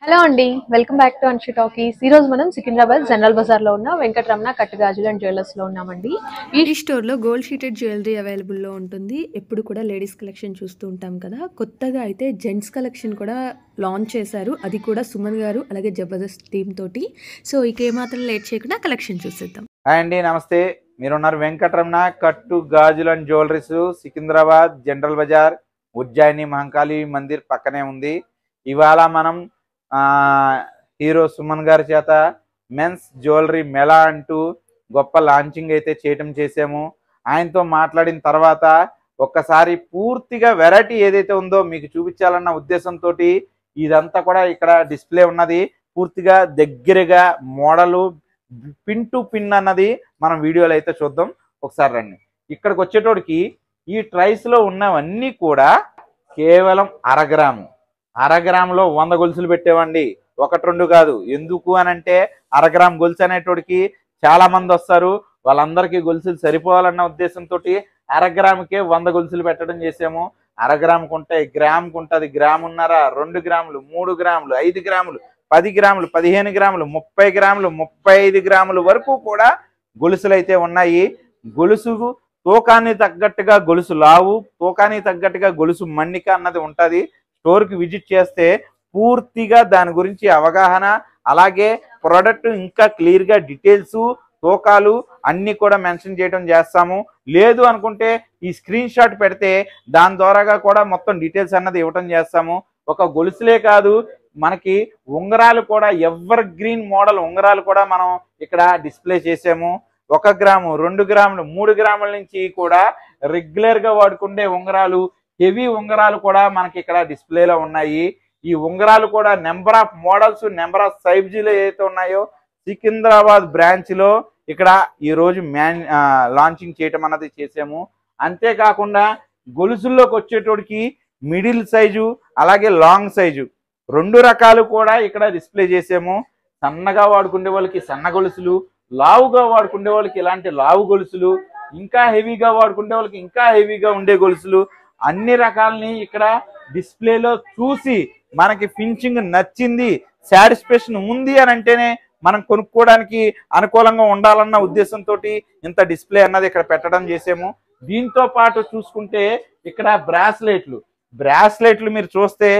Hello అండి, welcome back to Anshi talkies. ఈ రోజు మనం సికింద్రాబాద్ జనరల్ బజార్ లో ఉన్న వెంకటరమణ కట్టుగాజులు అండ్ జ్యువెలర్స్ లో ఉన్నామండి. ఈ స్టోర్లో గోల్డ్ షీటెడ్ జ్యువెలరీ అవైలబుల్లో ఉంటుంది. ఎప్పుడు కూడా లేడీస్ కలెక్షన్ చూస్తూ ఉంటాం కదా. కొత్తగా అయితే జెంట్స్ కలెక్షన్ కూడా లాంచ్ చేశారు. అది కూడా సుమన్ గారు అలాగే జబర్దస్త్ టీమ్ తోటి. సో ఇక ఏమాత్రం లేట్ చేయకుండా కలెక్షన్ చూసేద్దాం. హాయ్ అండి, నమస్తే. మీరున్నారు వెంకటరమణ కట్టు గాజులు and jewelleries, Secunderabad General Bazaar, Ujjaini Mahankali Mandir పక్కనే ఉంది. ఇవాళ మనం హీరో సుమన్ గారి చేత మెన్స్ జ్యువెలరీ మెలా అంటూ గొప్ప లాంచింగ్ అయితే చేసాము. ఆయనతో మాట్లాడిన తర్వాత ఒక్కసారి పూర్తిగా వెరైటీ ఏదైతే ఉందో మీకు చూపించాలన్న ఉద్దేశంతో ఇదంతా కూడా ఇక్కడ డిస్ప్లే ఉన్నది. పూర్తిగా దగ్గరగా మోడలు పిన్ టు పిన్ అన్నది మనం వీడియోలో అయితే చూద్దాం. ఒకసారి రండి. ఇక్కడికి వచ్చేటోడికి ఈ ట్రైస్లో ఉన్నవన్నీ కూడా కేవలం అరగ్రాములో 100 గొలుసులు పెట్టేవండి. 1-2 కాదు. ఎందుకు అనంటే అరగ్రామ్ గొలుసు అనేటోడికి చాలా మంది వస్తారు. వాళ్ళందరికీ గొలుసులు సరిపోవాలన్న ఉద్దేశంతో అరగ్రాముకే 100 గొలుసులు పెట్టడం చేసాము. అరగ్రాముకు ఉంటాయి, గ్రాముకు ఉంటుంది, గ్రామున్నర, 2 గ్రాములు, 3 గ్రాములు, 5 గ్రాములు, 10 గ్రాములు, 15 గ్రాములు, 30 గ్రాములు, 35 గ్రాముల వరకు కూడా గొలుసులు అయితే ఉన్నాయి. గొలుసు తూకాన్ని తగ్గట్టుగా గొలుసు లావు, తూకానికి తగ్గట్టుగా గొలుసు మన్నిక అన్నది ఉంటుంది. స్టోర్కి విజిట్ చేస్తే పూర్తిగా దాని గురించి అవగాహన, అలాగే ప్రోడక్ట్ ఇంకా క్లియర్గా డీటెయిల్స్, తూకాలు అన్నీ కూడా మెన్షన్ చేయడం చేస్తాము. లేదు అనుకుంటే ఈ స్క్రీన్ షాట్ పెడితే దాని ద్వారాగా కూడా మొత్తం డీటెయిల్స్ అన్నది ఇవ్వటం చేస్తాము. ఒక గొలుసులే కాదు, మనకి ఉంగరాలు కూడా ఎవర్ గ్రీన్ మోడల్ ఉంగరాలు కూడా మనం ఇక్కడ డిస్ప్లే చేసాము. 1 గ్రాము, 2 గ్రాములు, 3 గ్రాముల నుంచి కూడా రెగ్యులర్గా వాడుకునే ఉంగరాలు, హెవీ ఉంగరాలు కూడా మనకి ఇక్కడ డిస్ప్లేలో ఉన్నాయి. ఈ ఉంగరాలు కూడా number of models, number of సైజులు ఏదైతే ఉన్నాయో సికింద్రాబాద్ బ్రాంచ్లో ఇక్కడ ఈరోజు లాంచింగ్ చేయటం అన్నది చేసాము. అంతేకాకుండా గొలుసుల్లోకి వచ్చేటోడికి మిడిల్ సైజు అలాగే లాంగ్ సైజు 2 రకాలు కూడా ఇక్కడ డిస్ప్లే చేసాము. సన్నగా వాడుకునే వాళ్ళకి సన్న గొలుసులు, లావుగా వాడుకునే వాళ్ళకి ఇలాంటి లావు గొలుసులు, ఇంకా హెవీగా వాడుకునే వాళ్ళకి ఇంకా హెవీగా ఉండే గొలుసులు, అన్ని రకాలని ఇక్కడ డిస్ప్లేలో చూసి మనకి ఫినిషింగ్ నచ్చింది, సాటిస్ఫాక్షన్ ఉంది అని అంటేనే మనం కొనుక్కోవడానికి అనుకూలంగా ఉండాలన్న ఉద్దేశంతో ఇంత డిస్ప్లే అన్నది ఇక్కడ పెట్టడం చేసాము. దీంతో పాటు చూసుకుంటే ఇక్కడ బ్రాస్లెట్లు మీరు చూస్తే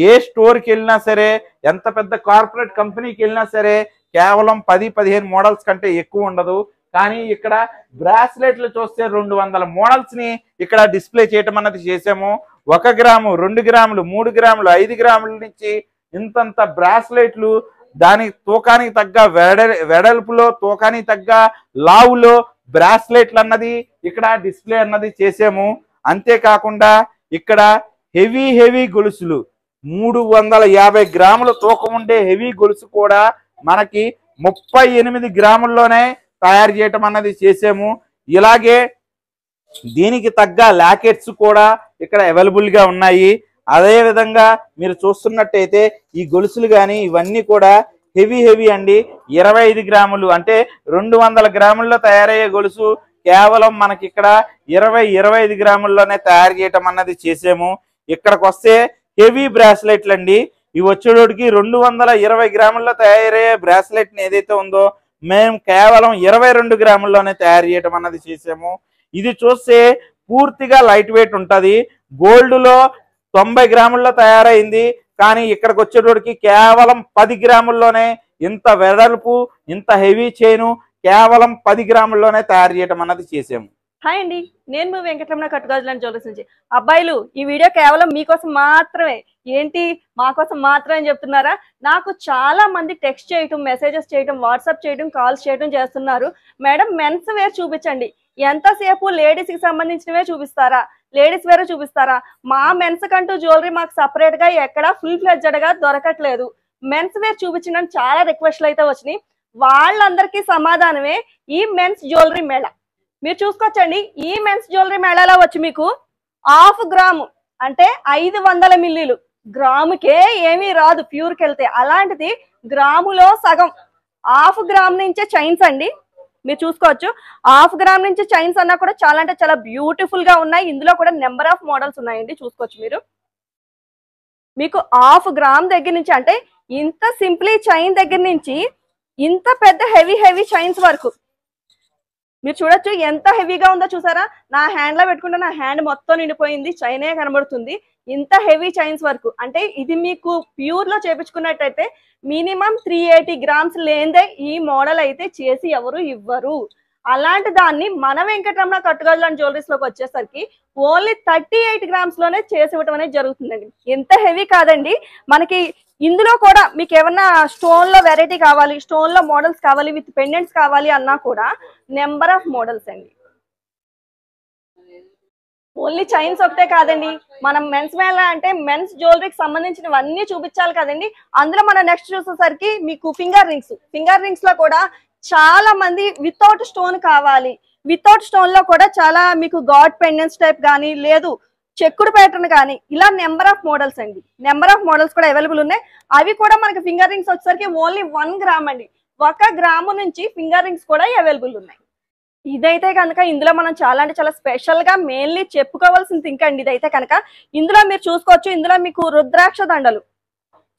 ఏ స్టోర్కి వెళ్ళినా సరే, ఎంత పెద్ద కార్పొరేట్ కంపెనీకి వెళ్ళినా సరే కేవలం 10-15 మోడల్స్ కంటే ఎక్కువ ఉండదు. కానీ ఇక్కడ బ్రాస్లెట్లు చూస్తే 200 మోడల్స్ ని ఇక్కడ డిస్ప్లే చేయటం అన్నది చేసాము. 1 గ్రాము, 2 గ్రాములు, 3 గ్రాములు, 5 గ్రాముల నుంచి ఇంతంత బ్రాస్లెట్లు దాని తూకానికి తగ్గ వెడల్పులో, తూకానికి తగ్గ లావులో బ్రాస్లెట్లు అన్నది ఇక్కడ డిస్ప్లే అన్నది చేసాము. అంతేకాకుండా ఇక్కడ హెవీ గొలుసులు 350 గ్రాముల తూకం ఉండే హెవీ గొలుసు కూడా మనకి 38 గ్రాముల్లోనే తయారు చేయటం అన్నది చేసాము. ఇలాగే దీనికి తగ్గ లాకెట్స్ కూడా ఇక్కడ అవైలబుల్గా ఉన్నాయి. అదే విధంగా మీరు చూస్తున్నట్టయితే ఈ గొలుసులు కానీ ఇవన్నీ కూడా హెవీ అండి. 25 గ్రాములు అంటే 200 గ్రాముల్లో తయారయ్యే గొలుసు కేవలం మనకి ఇక్కడ 25 గ్రాముల్లోనే తయారు చేయటం అన్నది చేసాము. ఇక్కడికి వస్తే హెవీ బ్రాస్లెట్లు అండి. ఇవి వచ్చేటోడికి 220 గ్రాముల్లో తయారయ్యే బ్రాస్లెట్ని ఏదైతే ఉందో మేము కేవలం 22 గ్రాముల్లోనే తయారు చేయటం అన్నది చేసాము. ఇది చూస్తే పూర్తిగా లైట్ వెయిట్ ఉంటుంది. గోల్డ్లో 90 గ్రాముల్లో తయారైంది, కానీ ఇక్కడికి వచ్చేటోడికి కేవలం 10 గ్రాముల్లోనే ఇంత వెడల్పు, ఇంత హెవీ చైను కేవలం 10 గ్రాముల్లోనే తయారు చేయటం అన్నది చేసాము. హాయ్ అండి, నేను మీ వెంకటరమణ కట్టుగాజులు అండ్ జ్యువెలర్స్ నుంచి. అబ్బాయిలు, ఈ వీడియో కేవలం మీకోసం మాత్రమే. ఏంటి మాకోసం మాత్రమే చెప్తున్నారా? నాకు చాలా మంది టెక్స్ట్ చేయటం, మెసేజెస్ చేయటం, వాట్సాప్ చేయటం, కాల్స్ చేయటం చేస్తున్నారు. మేడం మెన్స్ వేర్ చూపించండి. ఎంతసేపు లేడీస్కి సంబంధించినవే చూపిస్తారా, లేడీస్ వేరే చూపిస్తారా? మా మెన్స్ కంటూ జ్యువెలరీ మాకు సపరేట్గా ఎక్కడ ఫుల్ ఫ్లెడ్జెడ్గా దొరకట్లేదు. మెన్స్ వేర్ చూపించడం చాలా రిక్వెస్ట్లు అయితే వచ్చినాయి. వాళ్ళందరికీ సమాధానమే ఈ మెన్స్ జ్యువెలరీ మేళా. మీరు చూసుకోవచ్చండి, ఈ మెన్స్ జ్యువెలరీ మేళాలో వచ్చి మీకు 1/2 గ్రాము అంటే 500 మిల్లీలు, గ్రాముకే ఏమీ రాదు ప్యూర్కి వెళ్తే. అలాంటిది గ్రాములో సగం 1/2 గ్రామ్ నుంచే చైన్స్ అండి. మీరు చూసుకోవచ్చు, 1/2 గ్రామ్ నుంచి చైన్స్ అన్నా కూడా చాలా అంటే చాలా బ్యూటిఫుల్ గా ఉన్నాయి. ఇందులో కూడా నెంబర్ ఆఫ్ మోడల్స్ ఉన్నాయండి, చూసుకోవచ్చు మీరు. మీకు 1/2 గ్రామ్ దగ్గర నుంచి అంటే ఇంత సింప్లీ చైన్ దగ్గర నుంచి ఇంత పెద్ద హెవీ చైన్స్ వరకు మీరు చూడొచ్చు. ఎంత హెవీగా ఉందో చూసారా. నా హ్యాండ్ లో పెట్టుకుంటే నా హ్యాండ్ మొత్తం నిండిపోయింది, చైనే కనబడుతుంది. ఇంత హెవీ చైన్స్ వరకు అంటే ఇది మీకు ప్యూర్ లో చేపించుకున్నట్టయితే మినిమం 380 గ్రామ్స్ లేదే ఈ మోడల్ అయితే చేసి ఎవరు ఇవ్వరు. అలాంటి దాన్ని మన వెంకటరమణ కట్టుగాజులు అండ్ జ్యువెలరీస్ లోకి వచ్చేసరికి ఓన్లీ 38 గ్రామ్స్ లోనే చేసి ఇవ్వడం అనేది జరుగుతుందండి. ఎంత హెవీ కాదండి. మనకి ఇందులో కూడా మీకు ఏమన్నా స్టోన్ లో వెరైటీ కావాలి, స్టోన్ లో మోడల్స్ కావాలి, విత్ పెండెంట్స్ కావాలి అన్నా కూడా నెంబర్ ఆఫ్ మోడల్స్ అండి. ఓన్లీ చైన్స్ ఒకటే కాదండి, మనం మెన్స్ మేళ అంటే మెన్స్ జ్యువెలరీకి సంబంధించినవన్నీ చూపించాలి కదండి. అందులో మనం నెక్స్ట్ చూసేసరికి మీకు ఫింగర్ రింగ్స్ లో కూడా చాలా మంది వితౌట్ స్టోన్ కావాలి. వితౌట్ స్టోన్ లో కూడా చాలా మీకు గాడ్ పెండెంట్స్ టైప్ కానీ లేదు చెక్కుడు ప్యాటర్న్ కానీ ఇలా నెంబర్ ఆఫ్ మోడల్స్ అండి. నెంబర్ ఆఫ్ మోడల్స్ కూడా అవైలబుల్ ఉన్నాయి. అవి కూడా మనకి ఫింగర్ రింగ్స్ వచ్చేసరికి ఓన్లీ 1 గ్రామ్ అండి. 1 గ్రాము నుంచి ఫింగర్ రింగ్స్ కూడా అవైలబుల్ ఉన్నాయి. ఇదైతే కనుక ఇందులో మనం చాలా అంటే చాలా స్పెషల్ గా మెయిన్లీ చెప్పుకోవాల్సింది థింక్ అండి. ఇదైతే కనుక ఇందులో మీరు చూసుకోవచ్చు. ఇందులో మీకు రుద్రాక్ష దండలు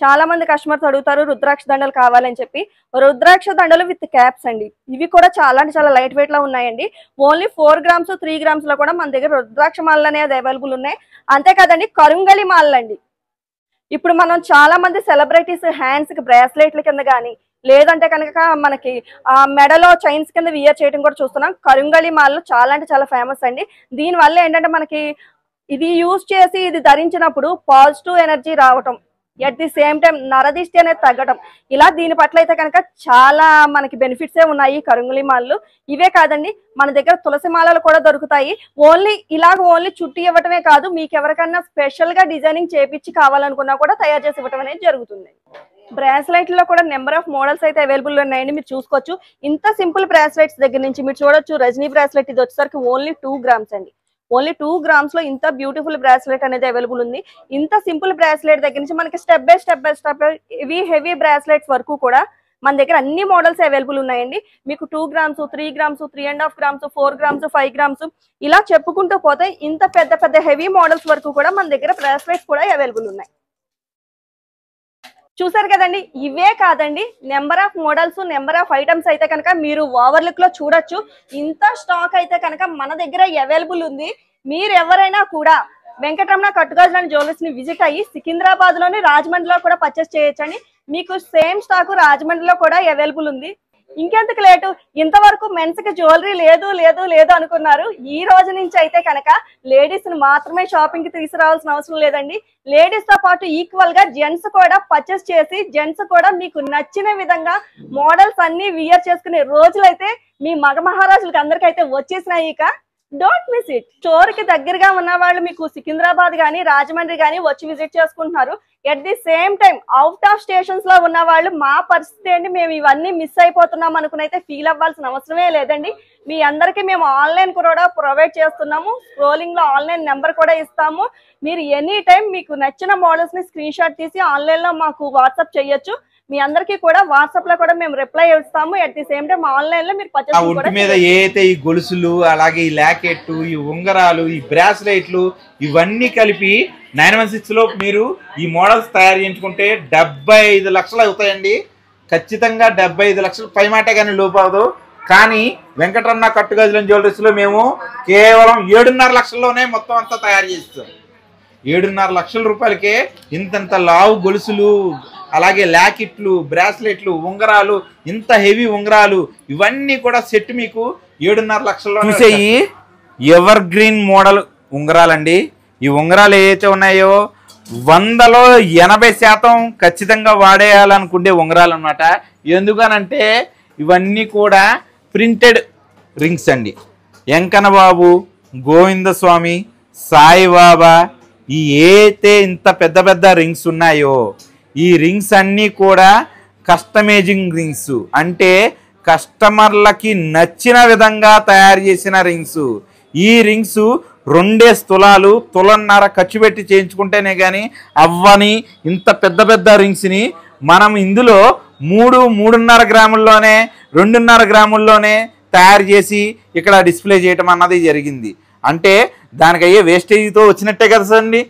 చాలా మంది కస్టమర్స్ అడుగుతారు రుద్రాక్ష దండలు కావాలని చెప్పి. రుద్రాక్ష దండలు విత్ క్యాప్స్ అండి. ఇవి కూడా చాలా అంటే చాలా లైట్ వెయిట్ లో ఉన్నాయండి. ఓన్లీ 4 గ్రామ్స్ 3 గ్రామ్స్ లో కూడా మన దగ్గర రుద్రాక్ష మాలలు అనేది అవైలబుల్ ఉన్నాయి. అంతేకాదండి కరుంగలి మాలలు అండి. ఇప్పుడు మనం చాలా మంది సెలబ్రిటీస్ హ్యాండ్స్ కి బ్రాస్లెట్ల కింద కానీ లేదంటే కనుక మనకి మెడలో చైన్స్ కింద వియర్ చేయడం కూడా చూస్తున్నాం. కరుంగలి మాలలు చాలా అంటే చాలా ఫేమస్ అండి. దీని వల్ల ఏంటంటే మనకి ఇది యూజ్ చేసి ఇది ధరించినప్పుడు పాజిటివ్ ఎనర్జీ రావటం, ఎట్ ది సేమ్ టైం నరదిష్టి అనేది తగ్గడం, ఇలా దీని పట్ల అయితే కనుక చాలా మనకి బెనిఫిట్సే ఉన్నాయి కరుంగలి మాలలు. ఇవే కాదండి మన దగ్గర తులసి మాలలు కూడా దొరుకుతాయి. ఓన్లీ చుట్టి ఇవ్వటమే కాదు, మీకు ఎవరికన్నా స్పెషల్ గా డిజైనింగ్ చేపించి కావాలనుకున్నా కూడా తయారు చేసి ఇవ్వటం అనేది జరుగుతుంది. బ్రాస్లెట్ లో కూడా నెంబర్ ఆఫ్ మోడల్స్ అయితే అవైలబుల్ ఉన్నాయండి. మీరు చూసుకోవచ్చు. ఇంత సింపుల్ బ్రాస్లెట్స్ దగ్గర నుంచి మీరు చూడొచ్చు. రజనీ బ్రాస్లెట్ ఇది వచ్చేసరికి ఓన్లీ 2 గ్రామ్స్ అండి. ఓన్లీ 2 గ్రామ్స్ లో ఇంత బ్యూటిఫుల్ బ్రాస్లెట్ అనేది అవైలబుల్ ఉంది. ఇంత సింపుల్ బ్రాస్లెట్ దగ్గర నుంచి మనకి step by step heavy bracelets వరకు కూడా మన దగ్గర అన్ని మోడల్స్ అవైలబుల్ ఉన్నాయండి. మీకు 2 grams 3 grams 3.5 grams 4 grams 5 grams ఇలా చెప్పుకుంటూ పోతే ఇంత పెద్ద హెవీ మోడల్స్ వరకు కూడా మన దగ్గర బ్రాస్లెట్స్ కూడా అవైలబుల్ ఉన్నాయి. చూసారు కదండి. ఇవే కాదండి number of models number of items అయితే కనుక మీరు ఓవర్లుక్ లో చూడొచ్చు. ఇంత స్టాక్ అయితే కనుక మన దగ్గర అవైలబుల్ ఉంది. మీరు ఎవరైనా కూడా వెంకటరమణ కట్టుగాజులు అండ్ జ్యువెలర్స్ ని విజిట్ అయ్యి సికింద్రాబాద్ లోని రాజమండ్రిలో కూడా పర్చేస్ చేయొచ్చండి. మీకు సేమ్ స్టాక్ రాజమండ్రిలో కూడా అవైలబుల్ ఉంది. ఇంకెందుకు లేటు, ఇంతవరకు మెన్స్ కి జ్యువెలరీ లేదు అనుకున్నారు. ఈ రోజు నుంచి అయితే కనుక లేడీస్ ని మాత్రమే షాపింగ్ కి తీసుకురావాల్సిన అవసరం లేదండి. లేడీస్ తో పాటు ఈక్వల్ గా జెంట్స్ కూడా పర్చేస్ చేసి జెంట్స్ కూడా మీకు నచ్చిన విధంగా మోడల్స్ అన్ని వియర్ చేసుకునే రోజులైతే మీ మగ మహారాజులకి అందరికైతే వచ్చేసినాయి. ఇక డోంట్ మిస్ ఇట్. స్టోర్ కి దగ్గరగా ఉన్న వాళ్ళు మీకు సికింద్రాబాద్ గానీ రాజమండ్రి గానీ వచ్చి విజిట్ చేసుకుంటున్నారు. At the same time out of stations లో ఉన్న వాళ్ళు మా పరిస్థితి ఏంటి, మేము ఇవన్నీ మిస్ అయిపోతున్నాం అనుకుని అయితే ఫీల్ అవ్వాల్సిన అవసరమే లేదండి. మీ అందరికీ మేము ఆన్లైన్ కూడా ప్రొవైడ్ చేస్తున్నాము. స్క్రోలింగ్ లో ఆన్లైన్ నెంబర్ కూడా ఇస్తాము. మీరు ఎనీ టైం మీకు నచ్చిన మోడల్స్ ని స్క్రీన్ షాట్ తీసి ఆన్లైన్ లో మాకు వాట్సాప్ చేయొచ్చు. మీ అందరికీ కూడా వాట్సాప్ లో కూడా మేము రిప్లై ఇస్తాము. At the same time online లో మీరు పర్చేస్ ఒంటి మీద ఏదైతే ఈ గొలుసులు అలాగే ఈ లాకెట్ ఈ ఉంగరాలు ఈ బ్రాస్లెట్లు ఇవన్నీ కలిపి 916 లో మీరు ఈ మోడల్స్ తయారు చేయించుకుంటే 75 లక్షలు అవుతాయండి. ఖచ్చితంగా 75 లక్షలు పై మాటే కానీ లోపు అవదు. కానీ వెంకటరమణ కట్టుగాజులు జ్యువెలరీస్ లో మేము కేవలం 7.5 లక్షల్లోనే మొత్తం అంతా తయారు చేస్తాం. 7.5 లక్షల రూపాయలకే ఇంతంత లావు గొలుసులు అలాగే లాకెట్లు బ్రాస్లెట్లు ఉంగరాలు ఇంత హెవీ ఉంగరాలు ఇవన్నీ కూడా సెట్ మీకు 7.5 లక్షల్లో చూసేయి. ఎవర్ గ్రీన్ మోడల్ ఉంగరాలండి. ఈ ఉంగరాలు ఏవైతే ఉన్నాయో 100లో 80% ఖచ్చితంగా వాడేయాలనుకుంటే ఉంగరాలు అనమాట. ఎందుకనంటే ఇవన్నీ కూడా ప్రింటెడ్ రింగ్స్ అండి. వెంకన్నబాబు గోవిందస్వామి సాయిబాబా ఈ ఏదైతే ఇంత పెద్ద రింగ్స్ ఉన్నాయో ఈ రింగ్స్ అన్నీ కూడా కస్టమైజింగ్ రింగ్స్, అంటే కస్టమర్లకి నచ్చిన విధంగా తయారు చేసిన రింగ్స్. ఈ రింగ్స్ 2 తులాలు 1.5 తులం ఖర్చు పెట్టి చేయించుకుంటేనే కానీ అవ్వని ఇంత పెద్ద రింగ్స్ని మనం ఇందులో 3.5 గ్రాముల్లోనే 2.5 గ్రాముల్లోనే తయారు చేసి ఇక్కడ డిస్ప్లే చేయటం అన్నది జరిగింది. అంటే దానికి అయ్యే వేస్టేజ్తో వచ్చినట్టే కదా అండి.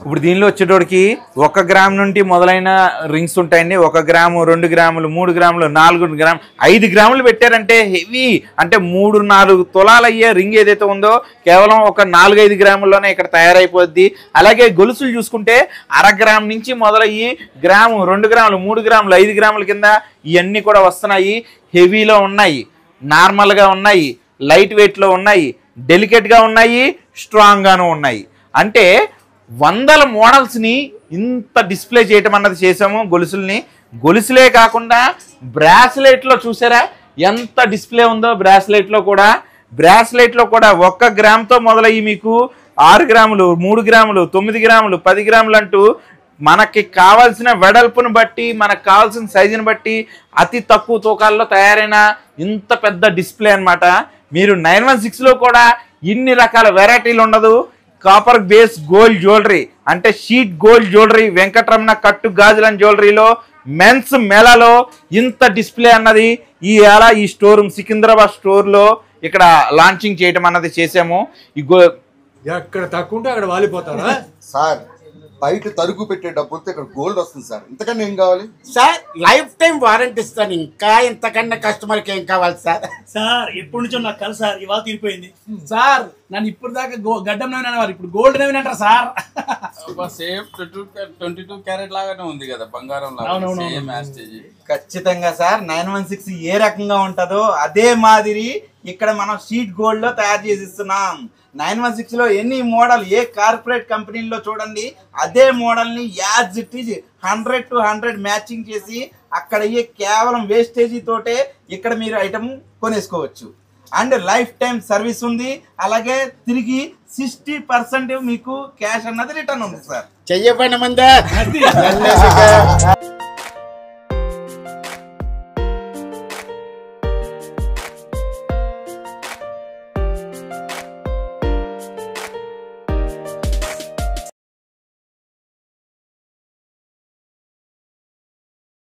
ఇప్పుడు దీనిలో వచ్చేటోడికి 1 గ్రామ్ నుండి మొదలైన రింగ్స్ ఉంటాయండి. 1 గ్రాము, 2 గ్రాములు, 3 గ్రాములు, 4 గ్రాములు, 5 గ్రాములు పెట్టారంటే హెవీ, అంటే 3-4 తులాలు అయ్యే రింగ్ ఏదైతే ఉందో కేవలం ఒక 4-5 గ్రాముల్లోనే ఇక్కడ తయారైపోద్ది. అలాగే గొలుసులు చూసుకుంటే 1/2 గ్రామ్ నుంచి మొదలయ్యి గ్రాము, 2 గ్రాములు, 3 గ్రాములు, 5 గ్రాముల కింద ఇవన్నీ కూడా వస్తున్నాయి. హెవీలో ఉన్నాయి, నార్మల్గా ఉన్నాయి, లైట్ వెయిట్లో ఉన్నాయి, డెలికేట్గా ఉన్నాయి, స్ట్రాంగ్గాను ఉన్నాయి. అంటే 100 మోడల్స్ని ఇంత డిస్ప్లే చేయటం అన్నది చేసాము. గొలుసులే కాకుండా బ్రాస్లెట్లో చూసారా ఎంత డిస్ప్లే ఉందో. బ్రాస్లెట్లో కూడా 1 గ్రామ్తో మొదలయ్యి మీకు 6 గ్రాములు, 3 గ్రాములు, 9 గ్రాములు, 10 గ్రాములు అంటూ మనకి కావాల్సిన వెడల్పును బట్టి, మనకు కావాల్సిన సైజుని బట్టి అతి తక్కువ తూకాల్లో తయారైన ఇంత పెద్ద డిస్ప్లే అన్నమాట. మీరు 916లో కూడా ఇన్ని రకాల వెరైటీలు ఉండదు. కాపర్ బేస్ గోల్డ్ జ్యువెలరీ అంటే షీట్ గోల్డ్ జ్యువెలరీ వెంకటరమణ కట్టు గాజుల జ్యువెలరీలో మెన్స్ మేళాలో ఇంత డిస్ప్లే అన్నది ఈ స్టోరూమ్ సికింద్రాబాద్ స్టోర్లో ఇక్కడ లాంచింగ్ చేయడం అన్నది చేసాము. ఎక్కడ తక్కువ ఉంటే అక్కడ వాలిపోతారా సార్? బయట తరుగు పెట్టే డబ్బులతో ఇక్కడ గోల్డ్ వస్తుంది సార్. ఇంతకన్నా ఏం కావాలి సార్? లైఫ్ టైం వారంటీ ఇస్తాను. ఇంకా ఇంతకన్నా కస్టమర్కి ఏం కావాలి సార్? సార్ ఎప్పటి నుంచో నాకు కల సార్, ఇవాళ తీరిపోయింది సార్. నన్ను ఇప్పుడు దాకా గడ్డం నవ్విన వారు ఇప్పుడు గోల్డ్ నవ్వినంటారు సార్. సేమ్ 22 క్యారెట్ లాగానే ఉంది కదా, బంగారం లాగా. ఖచ్చితంగా సార్ 916 ఏ రకంగా ఉంటుందో అదే మాదిరి ఇక్కడ మనం షీట్ గోల్డ్ లో తయారు చేసి ఇస్తున్నాం. 916లో ఎన్ని మోడల్ ఏ కార్పొరేట్ కంపెనీల్లో చూడండి అదే మోడల్ ని as it is 100 to 100 matching చేసి అక్కడ కేవలం వేస్టేజీ తోటే ఇక్కడ మీరు ఐటమ్ కొనేసుకోవచ్చు. అండ్ లైఫ్ టైం సర్వీస్ ఉంది. అలాగే తిరిగి 60% మీకు క్యాష్ అన్నది రిటర్న్ ఉంది సార్. చెయ్యబడిన మందా